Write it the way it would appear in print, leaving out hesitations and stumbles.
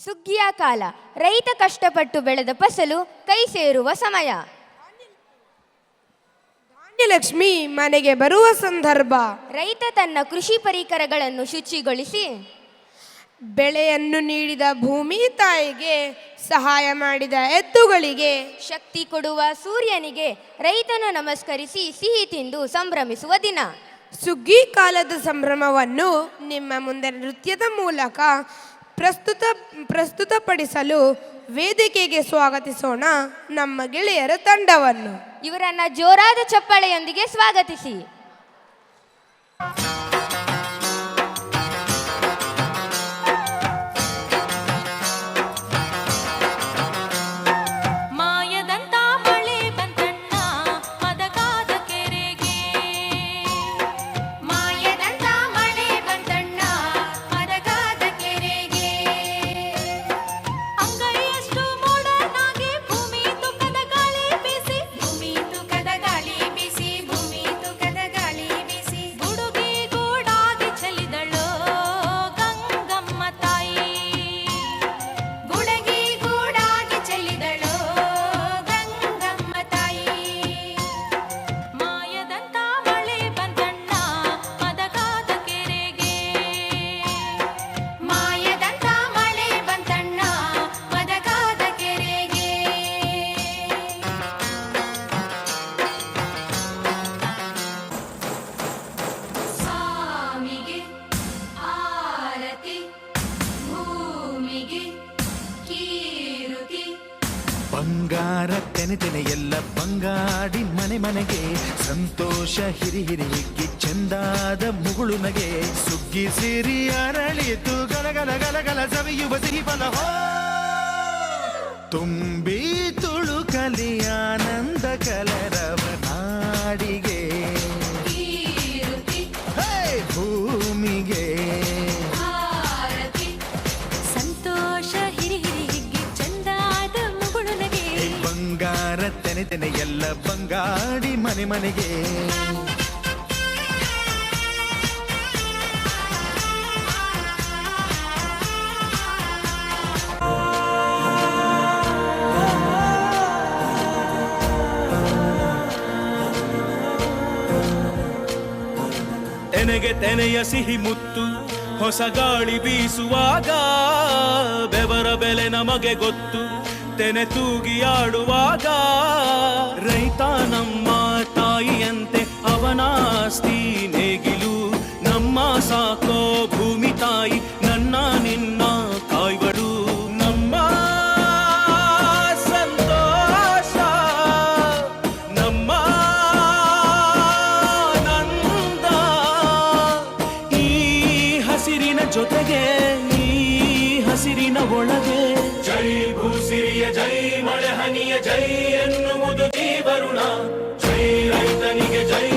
ಸುಗ್ಗಿಯ ಕಾಲ. ರೈತ ಕಷ್ಟಪಟ್ಟು ಬೆಳೆದ ಫಸಲು ಕೈ ಸೇರುವ ಸಮಯ. ಧಾನ್ಯಲಕ್ಷ್ಮಿ ಮನೆಗೆ ಬರುವ ಸಂದರ್ಭ. ರೈತ ತನ್ನ ಕೃಷಿ ಪರಿಕರಗಳನ್ನು ಶುಚಿಗೊಳಿಸಿ ಬೆಳೆಯನ್ನು ನೀಡಿದ ಭೂಮಿ ತಾಯಿಗೆ, ಸಹಾಯ ಮಾಡಿದ ಎತ್ತುಗಳಿಗೆ, ಶಕ್ತಿ ಕೊಡುವ ಸೂರ್ಯನಿಗೆ ರೈತನು ನಮಸ್ಕರಿಸಿ ಸಿಹಿ ತಿಂದು ಸಂಭ್ರಮಿಸುವ ದಿನ. ಸುಗ್ಗಿ ಕಾಲದ ಸಂಭ್ರಮವನ್ನು ನಿಮ್ಮ ಮುಂದೆ ನೃತ್ಯದ ಮೂಲಕ ಪ್ರಸ್ತುತಪಡಿಸಲು ವೇದಿಕೆಗೆ ಸ್ವಾಗತಿಸೋಣ ನಮ್ಮ ಗೆಳೆಯರ ತಂಡವನ್ನು. ಇವರನ್ನ ಜೋರಾದ ಚಪ್ಪಾಳೆಯೊಂದಿಗೆ ಸ್ವಾಗತಿಸಿ. ಬಂಗಾರ ತೆನೆ ಎಲ್ಲ ಬಂಗಾಡಿ ಮನೆ ಮನೆಗೆ, ಸಂತೋಷ ಹಿರಿ ಹಿರಿ ಹಿಗ್ಗಿ ಚೆಂದಾದ ಮುಗುಳು ನಗೆ, ಸುಗ್ಗಿ ಸಿರಿ ಅರಳಿತು ಗಲಗಲ ಗಲಗಲ ಸವಿಯುವ ಸಿಹಿ ಫಲ ತುಂಬಿ ತುಳುಕಲಿ ಆನಂದ ಕಲರವ ನಾಡಿಗೆ, ಭೂಮಿಗೆ ತೆನೆ ಎಲ್ಲ ಬಂಗಾಡಿ ಮನೆ ಮನೆಗೆ. ತೆನೆಗೆ ತೆನೆಯ ಸಿಹಿ ಮುತ್ತು ಹೊಸ ಗಾಳಿ ಬೀಸುವಾಗ, ಬೆವರ ಬೆಲೆ ನಮಗೆ ಗೊತ್ತು ತೆನೆ ತೂಗಿ ಆಡುವಾಗ. ರೈತ ನಮ್ಮ ತಾಯಿಯಂತೆ ಅವನಾಸ್ತಿ ನೇಗಿಲು, ನಮ್ಮ ಸಾಕೋ ಭೂಮಿ ತಾಯಿ ನನ್ನ ನಿನ್ನ ಕಾಯ್ಗಳು. ನಮ್ಮ ಸಂತೋಷ ನಮ್ಮ ನಂದ, ಈ ಹಸಿರಿನ ಜೊತೆಗೆ ಈ ಹಸಿರಿನ ಒಳಗೆ. ಜೈ ಭೂಸಿರಿಯ ಜೈ ಮಳೆ ಹನಿಯ ಜೈ ಎನ್ನುವುದು ಈ ವರುಣ, ಜೈ ರೈತನಿಗೆ ಜೈ